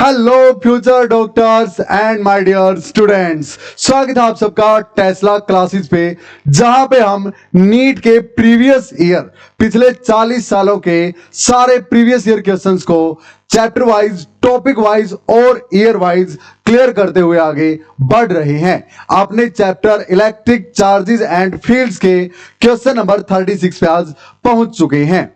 Hello future doctors and my dear students, स्वागत है आप सबका टेस्ला क्लासेस पे, जहां पे हम नीट के प्रीवियस ईयर पिछले 40 सालों के सारे प्रीवियस ईयर क्वेश्चंस को चैप्टर वाइज, टॉपिक वाइज और ईयर वाइज क्लियर करते हुए आगे बढ़ रहे हैं। आपने chapter electric charges and fields के क्वेश्चन नंबर 36 पे आज पहुंच चुके हैं।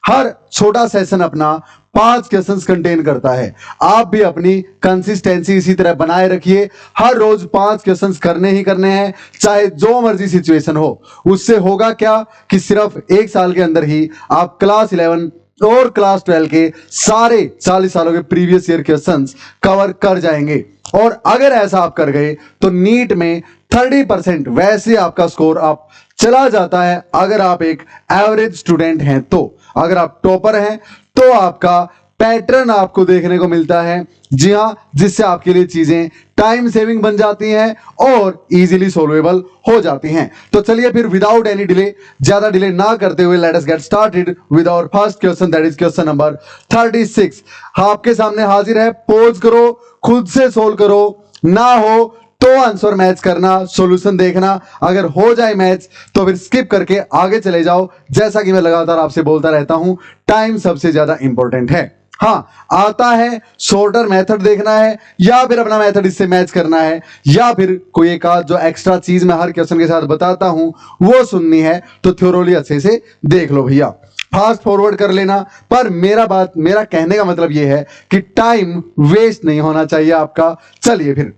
हर छोटा सेशन अपना 5 क्वेश्चंस कंटेन करता है। आप भी अपनी कंसिस्टेंसी इसी तरह बनाए रखिए। हर रोज 5 क्वेश्चंस करने ही करने हैं, चाहे जो मर्जी सिचुएशन हो। उससे होगा क्या कि सिर्फ 1 साल के अंदर ही आप क्लास 11 और क्लास 12 के सारे 40 सालों के प्रीवियस ईयर क्वेश्चंस कवर कर जाएंगे। और अगर ऐसा आप कर गए तो नीट में 30% वैसे आपका स्कोर आप चला जाता है। अगर आप एक एवरेज स्टूडेंट हैं तो, अगर आप टॉपर हैं तो आपका पैटर्न आपको देखने को मिलता है। जी हां, जिससे आपके लिए चीजें टाइम सेविंग बन जाती हैं और इजीली सॉल्वेबल हो जाती हैं। तो चलिए फिर विदाउट एनी डिले, ज्यादा डिले ना करते हुए, let us get started with our first question, that is question number 36। आपके सामने हाजिर है। पॉज करो, खुद से सोल्व करो, ना हो तो आंसर मैच करना, सॉल्यूशन देखना। अगर हो जाए मैच तो फिर स्किप करके आगे चले जाओ। जैसा कि मैं लगातार आपसे बोलता रहता हूं, टाइम सबसे ज्यादा इंपॉर्टेंट है। हाँ, आता है शॉर्टर मेथड देखना है या फिर अपना मेथड इससे मैच करना है, या फिर कोई एक आध जो एक्स्ट्रा चीज मैं हर क्वेश्चन के साथ बताता हूं वो सुननी है, तो थ्योरली अच्छे से देख लो भैया। फास्ट फॉरवर्ड कर लेना। पर मेरा कहने का मतलब यह है कि टाइम वेस्ट नहीं होना चाहिए आपका। चलिए फिर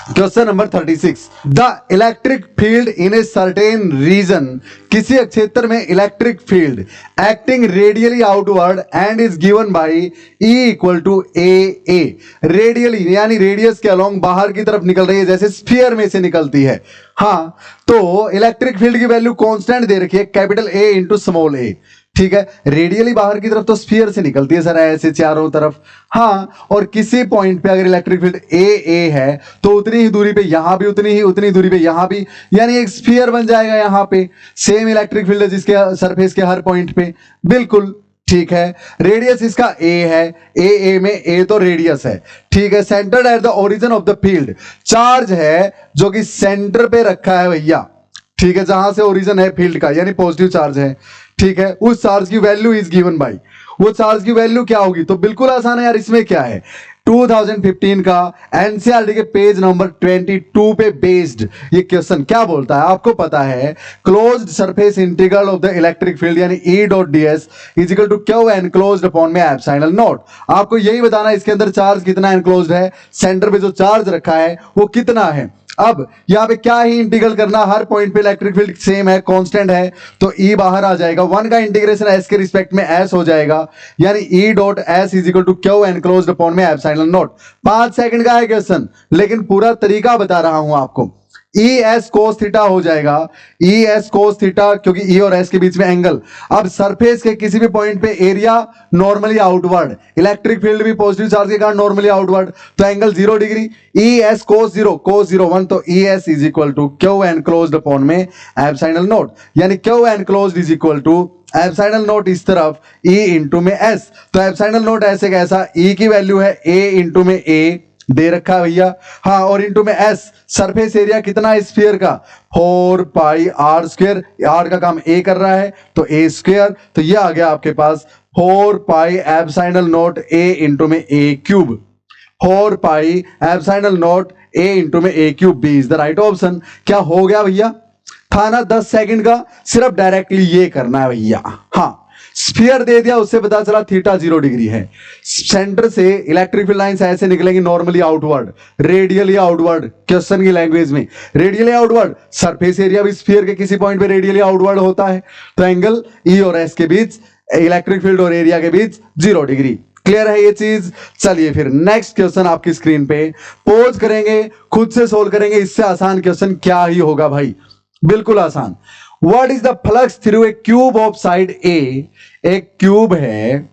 question number 36। The electric field in a certain region, किसी क्षेत्र में electric field acting radially outward and is given by E equal to a. Radially यानी रेडियस के अलोंग बाहर की तरफ निकल रही है, जैसे स्फीयर में से निकलती है। हाँ, तो इलेक्ट्रिक फील्ड की वैल्यू कांस्टेंट दे रखी है, capital A into small a। ठीक है, रेडियली बाहर की तरफ तो स्फीयर से निकलती है सर, ऐसे चारों तरफ। हाँ, और किसी पॉइंट पे अगर इलेक्ट्रिक फील्ड ए है तो उतनी ही दूरी पे यहां भी, उतनी दूरी पे यहां भी, यानी एक स्फीयर बन जाएगा यहां पे। सेम इलेक्ट्रिक फील्ड है जिसके सरफेस के हर पॉइंट पे। बिल्कुल ठीक है। रेडियस इसका ए है, ए में ए तो रेडियस है। ठीक है। Centred at the origin of the field, charge है जो कि सेंटर पे रखा है भैया। ठीक है, जहां से ओरिजिन है फील्ड का, यानी पॉजिटिव चार्ज है। ठीक है, उस चार्ज की वैल्यू इज गिवन बाय, वो चार्ज की वैल्यू क्या होगी? तो बिल्कुल आसान है यार। इसमें क्या है, 2015 का एनसीईआरटी के पेज नंबर 22 पे बेस्ड ये क्वेश्चन क्या बोलता है आपको पता है। Closed surface integral of the electric field यानी E dot ds is equal to Q enclosed upon में एप्सिलॉन नॉट। आपको यही बताना है इसके अंदर चार्ज कितना एनक्लोज्ड है, सेंटर पे जो चार्ज रखा है वो कितना है। अब यहां पे क्या ही इंटीग्रल करना, हर पॉइंट पे इलेक्ट्रिक फील्ड सेम है, कांस्टेंट है, तो E बाहर आ जाएगा। 1 का इंटीग्रेशन S के रिस्पेक्ट में S हो जाएगा, यानी E dot S is equal to Q enclosed upon में एप्सिलॉन नॉट। 5 सेकंड का है क्वेश्चन, लेकिन पूरा तरीका बता रहा हूं आपको। E S cos थीटा हो जाएगा, E S cos थीटा, क्योंकि E और S के बीच में एंगल। अब सरफेस के किसी भी पॉइंट पे area normally outward, electric field भी पॉजिटिव चार्ज के कारण नॉर्मली आउटवर्ड, तो angle 0 degree. E S cos 0 1, तो E S is equal to Q enclosed upon में एप्सिलॉन नॉट, यानी Q enclosed is equal to epsilon naught इस तरफ E into में S। तो एप्सिलॉन नॉट ऐसे कैसा, E की वैल्यू है A इंटू में A दे रखा है भैया। हाँ, और इंटू में S, सरफेस एरिया कितना है स्फीयर का, 4 पाई r स्क्वायर। r का काम a कर रहा है तो a स्क्वायर, तो ये आ गया आपके पास 4 pi epsilon naught a into में a cube. 4 pi epsilon naught a into में a cube, B is the right option. क्या हो गया भैया, था ना 10 सेकंड का, सिर्फ डायरेक्टली ये करना है भैया। हाँ, स्फीयर दे दिया, उससे पता चला थीटा 0 डिग्री है। सेंटर से इलेक्ट्रिक फील्ड लाइंस ऐसे निकलेंगी normally outward, radially outward, question की लैंग्वेज में रेडियली आउटवर्ड। सरफेस एरिया भी स्फीयर के किसी पॉइंट पे रेडियली आउटवर्ड होता है, तो एंगल E और S के बीच, इलेक्ट्रिक फील्ड और एरिया के बीच 0 डिग्री। क्लियर है ये चीज? चलिए फिर नेक्स्ट क्वेश्चन आपकी स्क्रीन पे पोज करेंगे, खुद से सोल्व करेंगे। इससे आसान क्वेश्चन क्या ही होगा भाई, बिल्कुल आसान। What is the flux through a cube of side A? एक क्यूब है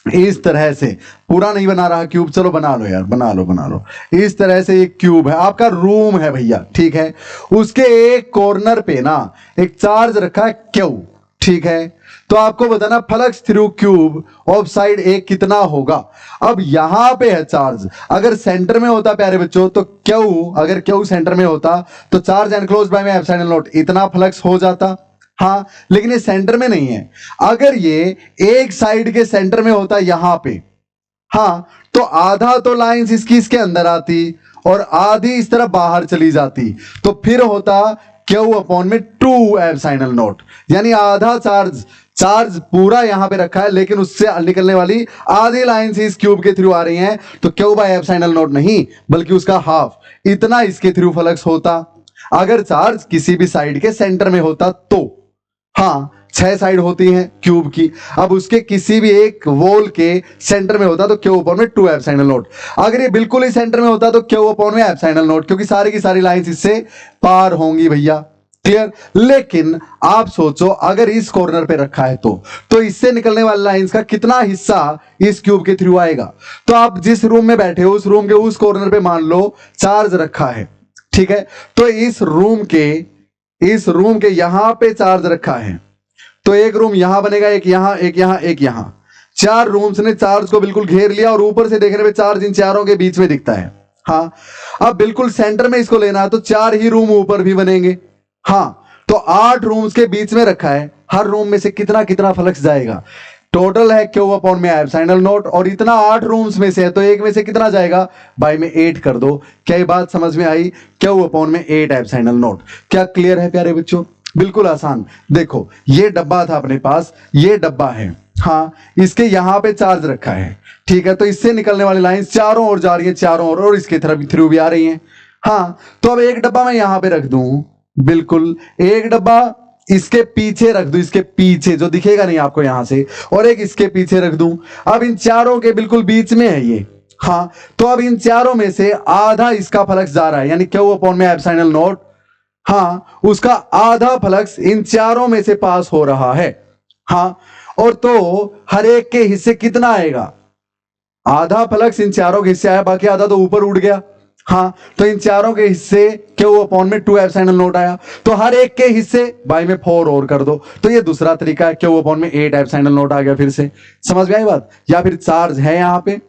इस तरह से, पूरा नहीं बना रहा क्यूब, चलो बना लो यार, बना लो। इस तरह से एक क्यूब है, आपका रूम है भैया। ठीक है, उसके एक कॉर्नर पे ना एक चार्ज रखा है Q। ठीक है, तो आपको बताना flux through cube of side A कितना होगा। अब यहां पे है चार्ज, अगर सेंटर में होता प्यारे बच्चों तो क्यू, अगर क्यू सेंटर में होता तो चार्ज एनक्लोज बाय में एप्सिलॉन नॉट इतना फ्लक्स हो जाता। हाँ, लेकिन ये सेंटर में नहीं है। अगर ये एक साइड के सेंटर में होता यहां पे, हाँ, तो आधा तो लाइंस इसकी इसके अंदर आती और आधी इस तरफ बाहर चली जाती, तो फिर होता क्यू अपॉन में 2 एप्सिलॉन नॉट, यानी आधा चार्ज पूरा यहां पे रखा है लेकिन उससे निकलने वाली आधी लाइंस इस क्यूब के थ्रू आ रही हैं, तो क्यू बाय एप्सिलॉन नॉट नहीं बल्कि उसका हाफ, इतना इसके थ्रू फ्लक्स होता। अगर चार्ज किसी भी साइड के सेंटर में होता तो, हाँ, 6 साइड होती हैं क्यूब की, अब उसके किसी भी एक वॉल के सेंटर में होता तो क्यू अपॉन में 2 एप्सिलॉन नॉट। अगर ये बिल्कुल ही सेंटर में होता तो क्यू अपॉन में एप्सिलॉन नॉट, क्योंकि सारी की सारी लाइंस इससे पार होंगी भैया, क्लियर। लेकिन आप सोचो अगर इस कॉर्नर पे रखा है तो इससे निकलने वाली लाइंस का कितना हिस्सा इस क्यूब के थ्रू आएगा। तो आप जिस रूम में बैठे हो उस रूम के उस कॉर्नर पे मान लो चार्ज रखा है, ठीक है, तो इस रूम के यहां पे चार्ज रखा है, तो एक रूम यहां बनेगा, एक यहां, एक यहां, एक यहां, 4 रूम्स ने चार्ज को बिल्कुल घेर लिया और ऊपर से देखने पे चार्ज इन चारों के बीच में दिखता है। हाँ, अब बिल्कुल सेंटर में इसको लेना है तो 4 ही रूम ऊपर भी बनेंगे। हाँ, तो 8 रूम्स के बीच में रखा है, हर रूम में से कितना कितना फ्लक्स जाएगा। टोटल है क्यू अपॉन में एप्सिलॉन नॉट और इतना 8 रूम्स में से है तो एक में से कितना जाएगा, बाय में 8 कर दो। क्या ये बात समझ में आई? क्यू अपॉन में 8 एप्सिलॉन नॉट। क्या क्लियर है प्यारे बच्चों? बिल्कुल आसान। देखो ये डब्बा था अपने पास, ये डब्बा है, हाँ, इसके यहां पे चार्ज रखा है, ठीक है, तो इससे निकलने वाली लाइंस चारों ओर जा रही है, चारों ओर, और इसके तरफ थ्रू भी आ रही हैं। हाँ, तो अब एक डब्बा मैं यहां पे रख दूं, बिल्कुल एक डब्बा इसके पीछे रख दूं, इसके पीछे जो दिखेगा नहीं आपको यहां से, और एक इसके पीछे रख दूं। अब इन चारों के बिल्कुल बीच में है ये, हाँ, तो अब इन चारों में से आधा इसका फ्लक्स जा रहा है, यानी क्यू अपॉन में एप्सिलॉन नॉट, हाँ, उसका आधा फ्लक्स इन चारों में से पास हो रहा है। हाँ, और तो हर एक के हिस्से कितना आएगा, आधा फ्लक्स इन चारों के हिस्से आया, बाकी आधा तो ऊपर उड़ गया। हाँ, तो इन चारों के हिस्से क्यू अपॉन में 2 एप्सिलॉन नॉट आया, तो हर एक के हिस्से बाय में 4 और कर दो, तो ये दूसरा तरीका है, क्यू अपॉन में 8 एप्सिलॉन नॉट आ गया। फिर से समझ में आई बात? या फिर चार्ज है यहां पे,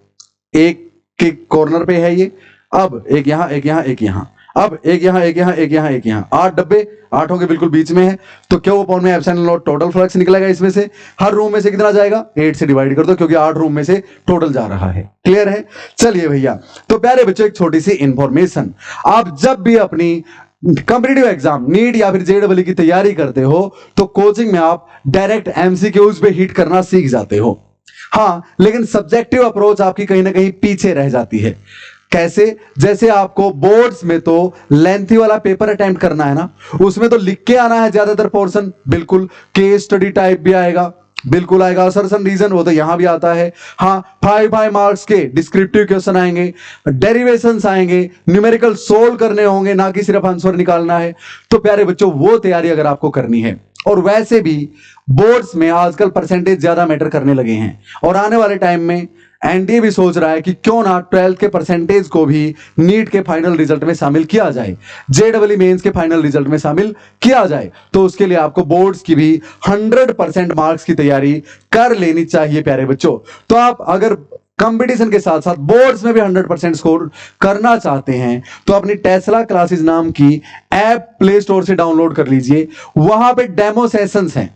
एक के कॉर्नर पे है ये, अब एक यहां, एक यहां, एक यहां, अब एक यहां, एक यहां, एक यहां, एक यहां, 8 डब्बे, 8 के बिल्कुल बीच में है, तो क्यू अपॉन में एप्सिलॉन नॉट टोटल फ्लक्स निकलेगा इसमें से, हर रूम में से कितना जाएगा, 8 से डिवाइड कर दो, क्योंकि 8 रूम में से टोटल जा रहा है। क्लियर है? चलिए भैया, तो प्यारे बच्चों एक छोटी सी इंफॉर्मेशन, आप जब भी अपनी कॉम्पिटिटिव एग्जाम नीट या फिर जेईई की तैयारी करते हो तो कोचिंग में आप डायरेक्ट एमसीक्यूज पे हिट करना सीख जाते हो। हाँ, लेकिन सब्जेक्टिव अप्रोच आपकी कहीं ना कहीं पीछे रह जाती है। कैसे? जैसे आपको बोर्ड्स में तो लेंथी वाला पेपर अटेम्प्ट करना है ना, उसमें तो लिख के आना है ज्यादातर पोर्शन, बिल्कुल केस स्टडी टाइप भी आएगा, बिल्कुल आएगा, असर्शन रीजन वो तो यहां भी आता है। हाँ, 5 मार्क्स के डिस्क्रिप्टिव क्वेश्चन आएंगे, डेरिवेशंस आएंगे, न्यूमेरिकल सोल्व करने होंगे, ना कि सिर्फ आंसर निकालना है। तो प्यारे बच्चों वो तैयारी अगर आपको करनी है, और वैसे भी बोर्ड्स में आजकल परसेंटेज ज्यादा मैटर करने लगे हैं, और आने वाले टाइम में एनडीए भी सोच रहा है कि क्यों ना 12th के परसेंटेज को भी नीट के फाइनल रिजल्ट में शामिल किया जाए, जेईई मेंस के फाइनल रिजल्ट में शामिल किया जाए। तो उसके लिए आपको बोर्ड्स की भी 100% मार्क्स की तैयारी कर लेनी चाहिए प्यारे बच्चों। तो आप अगर कंपटीशन के साथ साथ बोर्ड्स में भी 100% स्कोर करना चाहते हैं तो अपनी टेस्ला क्लासेस नाम की ऐप प्ले स्टोर से डाउनलोड कर लीजिए। वहां पे डेमो सेशंस हैं,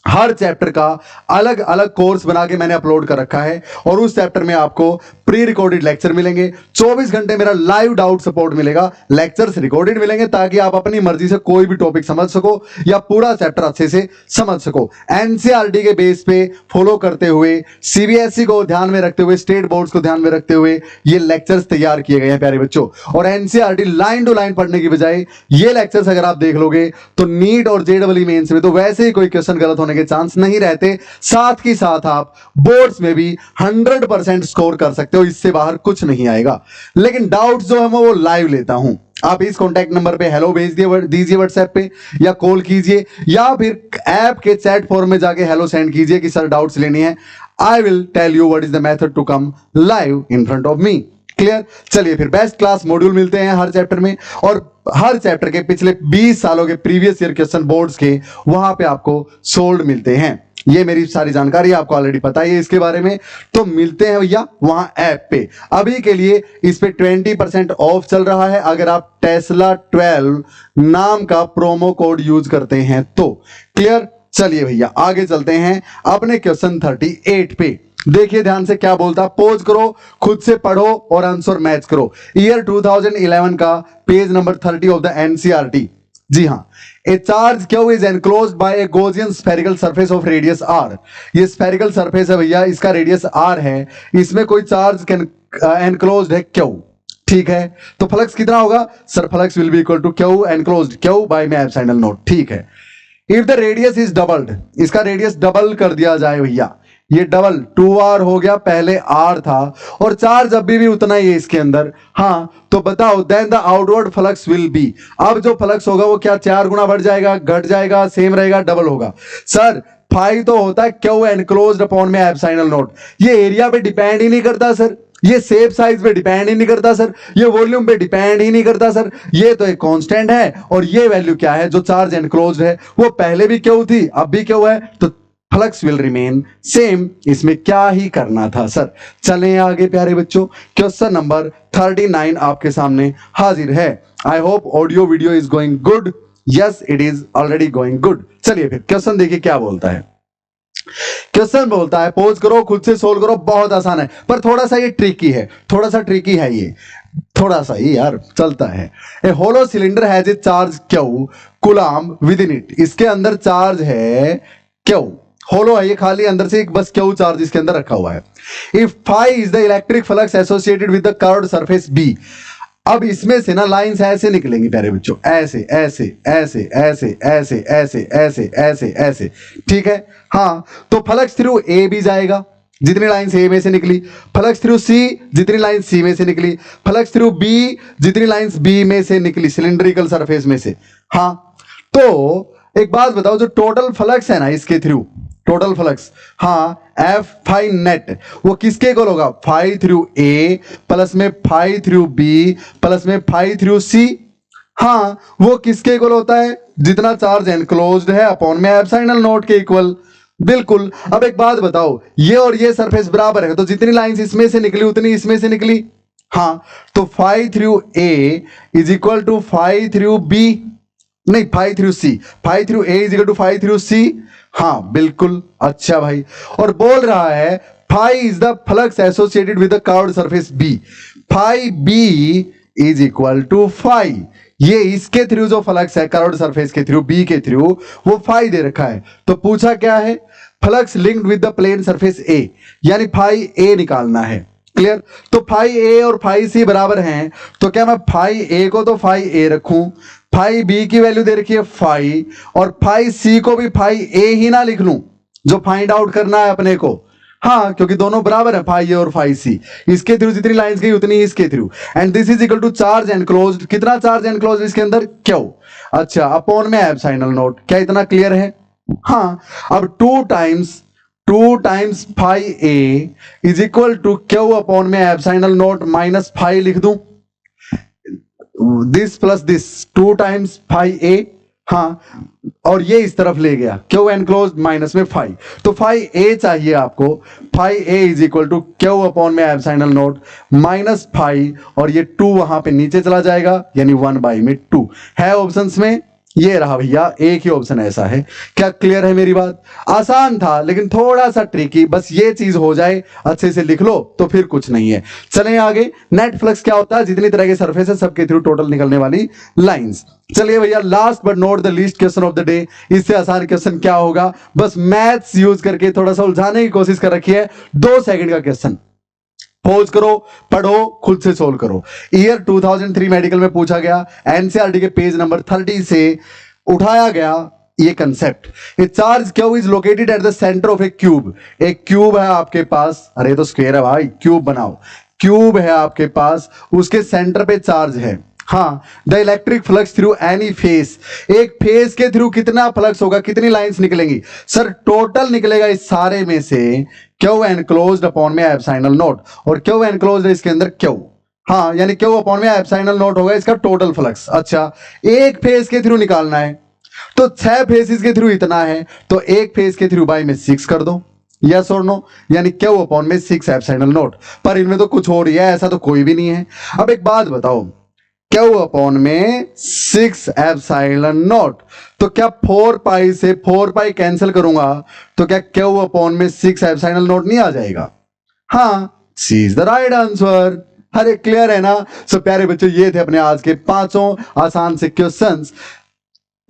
हर चैप्टर का अलग अलग कोर्स बना के मैंने अपलोड कर रखा है, और उस चैप्टर में आपको प्री रिकॉर्डेड लेक्चर मिलेंगे, 24 घंटे मेरा लाइव डाउट सपोर्ट मिलेगा, लेक्चर्स रिकॉर्डेड मिलेंगे ताकि आप अपनी मर्जी से कोई भी टॉपिक समझ सको या पूरा चैप्टर अच्छे से समझ सको। एनसीईआरटी के बेस पे फॉलो करते हुए, सीबीएसई को ध्यान में रखते हुए, स्टेट बोर्ड्स को ध्यान में रखते हुए ये लेक्चर्स तैयार किए गए हैं प्यारे बच्चों। और एनसीईआरटी लाइन टू लाइन पढ़ने की बजाय ये लेक्चर्स अगर आप देख लोगे तो नीट और जेईई मेंस में तो वैसे ही कोई क्वेश्चन गलत होने के चांस नहीं रहते, साथ ही साथ आप बोर्ड्स में भी 100% स्कोर कर सकते हो, इससे बाहर कुछ नहीं आएगा। लेकिन डाउट्स जो है मैं वो लाइव लेता हूं, आप इस कॉन्टैक्ट नंबर पे हेलो भेज दीजिए व्हाट्सएप पे, या कॉल कीजिए, या फिर ऐप के चैट फॉर्म में जाके हेलो सेंड कीजिए कि सर डाउट्स लेनी है। I will tell you what is the method to come live in front of me. Clear? चलिए फिर बेस्ट क्लास मॉड्यूल मिलते हैं हर चैप्टर में, और हर चैप्टर के पिछले 20 सालों के प्रीवियस ईयर क्वेश्चन बोर्ड्स के वहां पे आपको सोल्ड मिलते हैं। ये मेरी सारी जानकारी आपको ऑलरेडी पता ही है इसके बारे में। तो मिलते हैं भैया वहां ऐप पे। अभी के लिए इस पे 20% ऑफ चल रहा है अगर आप टेस्ला 12 नाम का प्रोमो कोड यूज करते हैं तो। क्लियर? चलिए भैया आगे चलते हैं अपने क्वेश्चन 38 पे। देखिए ध्यान से क्या बोलता, पोज करो, खुद से पढ़ो और आंसर मैच करो। ईयर 2011 का page number 30 of the NCERT. जी हां, a charge q is enclosed by a Gaussian spherical surface of radius r. ये स्फेरिकल सरफेस है भैया, इसका रेडियस आर है, इसमें कोई चार्ज एनक्लोज्ड है क्यू। ठीक है, तो फ्लक्स कितना होगा sir? Flux will be equal to Q enclosed Q by में एप्सिलॉन नॉट। ठीक है, if the radius is doubled, इसका रेडियस डबल कर दिया जाए भैया, ये डबल 2r हो गया, पहले r था और चार्ज अभी भी उतना ही है इसके अंदर। हाँ, तो बताओ then the outward flux will be. अब जो फ्लक्स होगा वो क्या 4 गुना बढ़ जाएगा, घट जाएगा, सेम रहेगा, डबल होगा? सर फाई तो होता है क्यू एनक्लोज्ड अपॉन में एप्सिलॉन नॉट। ये एरिया पे डिपेंड ही नहीं करता सर, ये शेप साइज पे डिपेंड ही नहीं करता सर, ये वॉल्यूम पे डिपेंड ही नहीं करता सर, ये तो एक कांस्टेंट है और ये वैल्यू क्या है जो चार्ज एनक्लोज्ड है वो पहले भी क्यू थी अब भी क्यू है, तो फ्लक्स विल रिमेन सेम। इसमें क्या ही करना था सर। चलें आगे प्यारे बच्चों, क्वेश्चन नंबर 39 आपके सामने हाजिर है। I hope audio video is going good. Yes it is already going good. चलिए फिर क्वेश्चन देखिए क्या बोलता है। क्वेश्चन बोलता है, पोज करो, खुद से सोल्व करो, बहुत आसान है पर थोड़ा सा ये ट्रिकी है, थोड़ा सा ट्रिकी है ये, थोड़ा सा ही यार चलता है। A hollow cylinder has a charge q coulomb within it. इसके अंदर चार्ज है क्यू, होलो है ये, खाली अंदर से एक बस क्यू चार्ज इसके अंदर रखा हुआ है। If phi is the electric flux associated with the curved surface B. अब इसमें से ना लाइंस ऐसे निकलेंगी प्यारे बच्चों, ऐसे ऐसे ऐसे ऐसे ऐसे ऐसे ऐसे ऐसे ऐसे। ठीक है, हाँ, तो फ्लक्स थ्रू ए भी जाएगा, जितनी लाइंस ए में से निकली, फ्लक्स थ्रू सी जितनी लाइंस सी में से निकली, फ्लक्स थ्रू बी जितनी लाइंस बी में से निकली सिलेंड्रिकल सरफेस में से। हाँ, तो एक बात बताओ, जो टोटल फ्लक्स है ना इसके थ्रू, टोटल फ्लक्स, हाँ, एफ फाई नेट वो किसके इक्वल होगा? फाई थ्रू ए प्लस में फाई थ्रू बी प्लस में फाई थ्रू सी। हाँ, वो किसके इक्वल होता है? जितना चार्ज एनक्लोज्ड है अपॉन में एप्सिलॉन नॉट के इक्वल। बिल्कुल। अब एक बात बताओ, ये और ये सरफेस बराबर है तो जितनी लाइंस इसमें से निकली उतनी इसमें से निकली। हाँ, तो phi through A is equal to phi through B, नहीं phi through C, phi through A is equal to phi through C. हाँ बिल्कुल, अच्छा भाई। और बोल रहा है phi is the flux associated with the curved surface B, phi B is equal to phi, ये इसके थ्रू जो फ्लक्स है कर्व्ड सरफेस के थ्रू बी के थ्रू वो फाई दे रखा है। तो पूछा क्या है? Flux linked with the plane surface A, यानी फाई ए निकालना है। क्लियर? तो फाई ए और फाई सी बराबर हैं, तो क्या मैं फाई ए को तो फाई ए रखूं, फाई बी की वैल्यू दे रखी है फाई, और फाई सी को भी फाई ए ही ना लिख लूं जो फाइंड आउट करना है अपने को? हाँ, क्योंकि दोनों बराबर है फाई ए और फाई सी, इसके थ्रू जितनी लाइंस गई उतनी इसके through, and this is equal to charge enclosed. कितना चार्ज एनक्लोज्ड इसके अंदर? क्यू। अच्छा, अपॉन में एप्सिलॉन नॉट। क्या इतना क्लियर है? हाँ, अब two times phi A is equal to q upon में एप्सिलॉन नॉट माइनस फाई लिख दूं, this plus this, 2 times phi A. हाँ, और ये इस तरफ ले गया क्यू एनक्लोज्ड माइनस में फाई, तो फाई ए चाहिए आपको, phi A is equal to q upon में एप्सिलॉन नॉट माइनस फाई, और ये 2 वहां पे नीचे चला जाएगा यानी 1/2 है ऑप्शंस में। ये रहा भैया, एक ही ऑप्शन ऐसा है। क्या क्लियर है मेरी बात? आसान था लेकिन थोड़ा सा ट्रिकी, बस ये चीज हो जाए अच्छे से लिख लो तो फिर कुछ नहीं है। चलें आगे। नेट फ्लक्स क्या होता है? जितनी तरह के सरफेस है सबके थ्रू टोटल निकलने वाली लाइंस। चलिए भैया, last but not the least question of the day. इससे आसान क्वेश्चन क्या होगा? बस मैथ्स यूज करके थोड़ा सा उलझाने की कोशिश कर रखी है। 2 सेकंड का क्वेश्चन, पोज करो, पढ़ो, खुद से सोल्व करो। ईयर 2003 मेडिकल में पूछा गया, एनसीईआरटी के पेज नंबर 30 से उठाया गया ये concept. A charge q is located at the centre of A cube. एक क्यूब है आपके पास, अरे तो स्क्वायर है भाई, क्यूब बनाओ। क्यूब है आपके पास, उसके सेंटर पे चार्ज है। हाँ, the electric flux through any face, एक फेस के थ्रू कितना फ्लक्स होगा, कितनी लाइंस निकलेंगी? सर टोटल निकलेगा इस सारे में से क्यू एनक्लोज्ड अपॉन में एप्सिलॉन नॉट, और क्यू एनक्लोज्ड है इसके अंदर क्यू। हाँ, यानी क्यू अपॉन में एप्सिलॉन नॉट होगा इसका टोटल फ्लक्स। अच्छा, एक फेस के थ्रू निकालना है तो 6 फेसेस के थ्रू इतना है, तो एक फेस के थ्रू बाई में 6 कर दो, यस और नो, यानी क्यू अपॉन में 6 एप्सिलॉन नॉट। पर इनमें तो कुछ और ही है, ऐसा तो कोई भी नहीं है। अब एक बात बताओ, क्यू अपॉन में 6 एप्सिलॉन नॉट, तो क्या 4 पाई से 4 पाई कैंसिल करूंगा तो क्या क्यू अपॉन में 6 एप्सिलॉन नॉट नहीं आ जाएगा? हाँ, सी इज द राइट आंसर। अरे क्लियर है ना? सो प्यारे बच्चों, ये थे अपने आज के 5 आसान से क्वेश्चंस।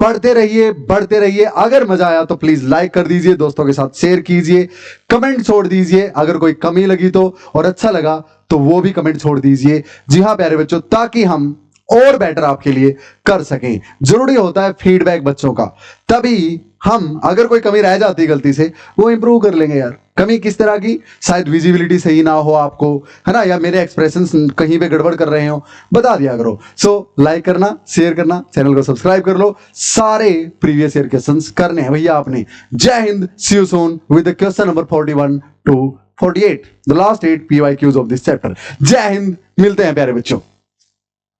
पढ़ते रहिए, बढ़ते रहिए। अगर मजा आया तो प्लीज लाइक कर दीजिए, दोस्तों के साथ शेयर कीजिए, कमेंट छोड़ दीजिए अगर कोई कमी लगी तो, और अच्छा लगा तो वो भी कमेंट छोड़ दीजिए। जी हाँ प्यारे बच्चों, ताकि हम और बेटर आपके लिए कर सकें। जरूरी होता है फीडबैक बच्चों का, तभी हम, अगर कोई कमी रह जाती है गलती से, वो इंप्रूव कर लेंगे यार। कमी किस तरह की? शायद विजिबिलिटी सही ना हो आपको, है ना, या मेरे एक्सप्रेशंस कहीं पे गड़बड़ कर रहे हो, बता दिया करो। सो लाइक करना, शेयर करना, चैनल को सब्सक्राइब कर लो। सारे प्रीवियस ईयर क्वेश्चंस करने हैं भैया आपने। Jai Hind, see you soon with the question number 41 to 48, the last 8 PYQs of this chapter. Jai Hind, मिलते हैं प्यारे बच्चों।